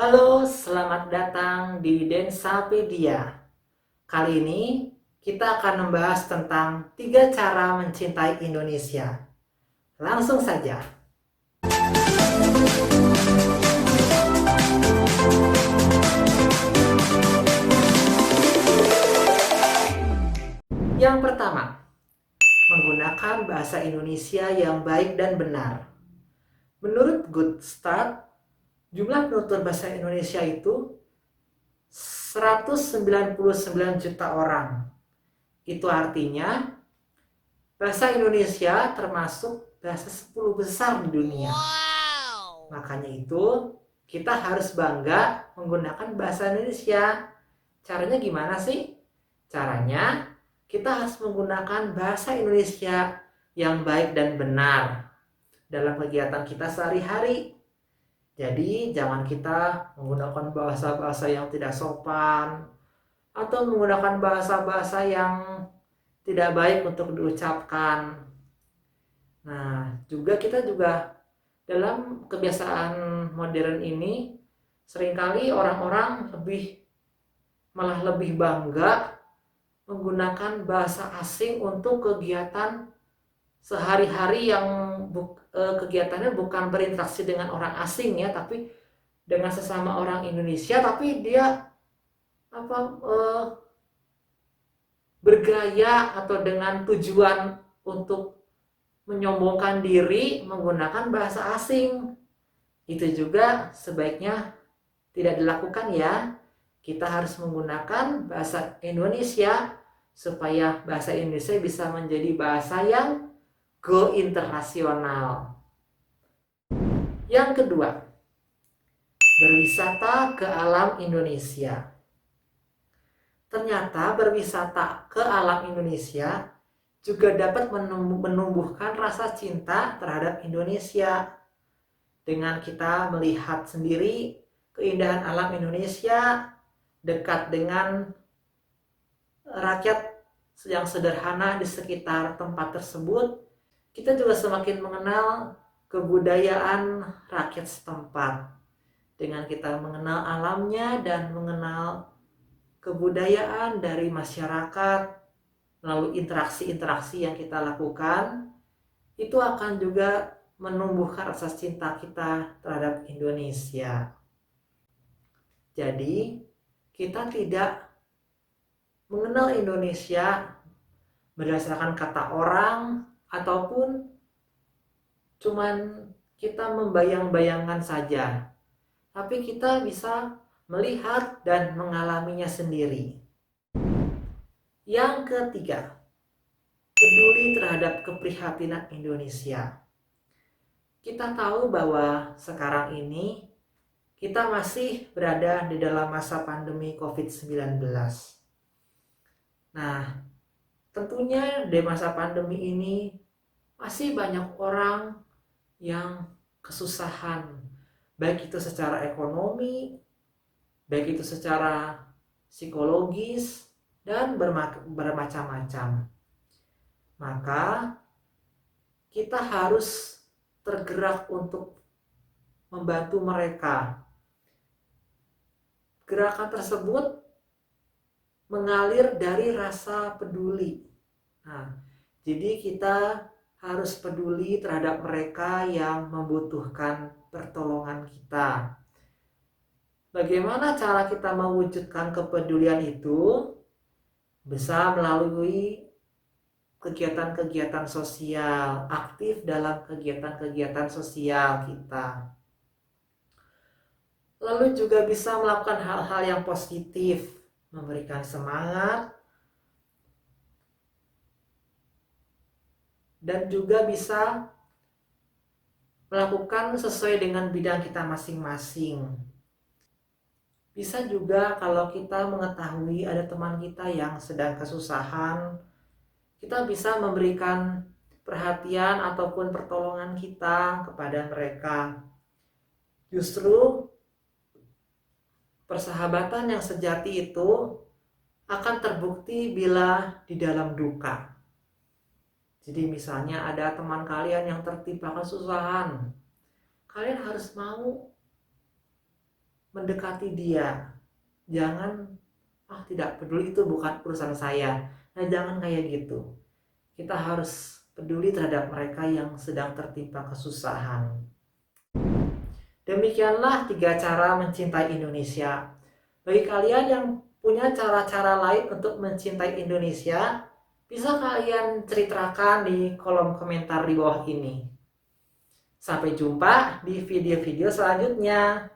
Halo, selamat datang di Densapedia. Kali ini kita akan membahas tentang 3 cara mencintai Indonesia. Langsung saja. Yang pertama, menggunakan bahasa Indonesia yang baik dan benar. Menurut Good Start, jumlah penutur bahasa Indonesia itu 199 juta orang. Itu artinya bahasa Indonesia termasuk bahasa 10 besar di dunia. Makanya itu kita harus bangga menggunakan bahasa Indonesia. Caranya gimana sih? Caranya kita harus menggunakan bahasa Indonesia yang baik dan benar dalam kegiatan kita sehari-hari. Jadi jangan kita menggunakan bahasa-bahasa yang tidak sopan atau menggunakan bahasa-bahasa yang tidak baik untuk diucapkan. Nah, kita juga dalam kebiasaan modern ini seringkali orang-orang malah lebih bangga menggunakan bahasa asing untuk kegiatan sehari-hari yang kegiatannya bukan berinteraksi dengan orang asing ya, tapi dengan sesama orang Indonesia, tapi dia apa bergaya atau dengan tujuan untuk menyombongkan diri menggunakan bahasa asing. Itu juga sebaiknya tidak dilakukan ya. Kita harus menggunakan bahasa Indonesia supaya bahasa Indonesia bisa menjadi bahasa yang go internasional. Yang kedua, berwisata ke alam Indonesia. Ternyata berwisata ke alam Indonesia juga dapat menumbuhkan rasa cinta terhadap Indonesia. Dengan kita melihat sendiri keindahan alam Indonesia, dekat dengan rakyat yang sederhana di sekitar tempat tersebut, kita juga semakin mengenal kebudayaan rakyat setempat. Dengan kita mengenal alamnya dan mengenal kebudayaan dari masyarakat melalui interaksi-interaksi yang kita lakukan, itu akan juga menumbuhkan rasa cinta kita terhadap Indonesia. Jadi, kita tidak mengenal Indonesia berdasarkan kata orang ataupun cuman kita membayang-bayangkan saja, tapi kita bisa melihat dan mengalaminya sendiri. Yang ketiga, peduli terhadap keprihatinan Indonesia. Kita tahu bahwa sekarang ini kita masih berada di dalam masa pandemi COVID-19. Nah, tentunya di masa pandemi ini masih banyak orang yang kesusahan, baik itu secara ekonomi, baik itu secara psikologis, dan bermacam-macam. Maka kita harus tergerak untuk membantu mereka. Gerakan tersebut mengalir dari rasa peduli. Nah, jadi kita harus peduli terhadap mereka yang membutuhkan pertolongan kita. Bagaimana cara kita mewujudkan kepedulian itu? Bisa melalui kegiatan-kegiatan sosial, aktif dalam kegiatan-kegiatan sosial kita. Lalu juga bisa melakukan hal-hal yang positif, memberikan semangat, dan juga bisa melakukan sesuai dengan bidang kita masing-masing. Bisa juga kalau kita mengetahui ada teman kita yang sedang kesusahan, kita bisa memberikan perhatian ataupun pertolongan kita kepada mereka. Justru persahabatan yang sejati itu akan terbukti bila di dalam duka. Jadi misalnya ada teman kalian yang tertimpa kesusahan, kalian harus mau mendekati dia. Jangan, tidak peduli, itu bukan urusan saya. Nah, jangan kayak gitu. Kita harus peduli terhadap mereka yang sedang tertimpa kesusahan. Demikianlah 3 cara mencintai Indonesia. Bagi kalian yang punya cara-cara lain untuk mencintai Indonesia, bisa kalian ceritakan di kolom komentar di bawah ini. Sampai jumpa di video-video selanjutnya.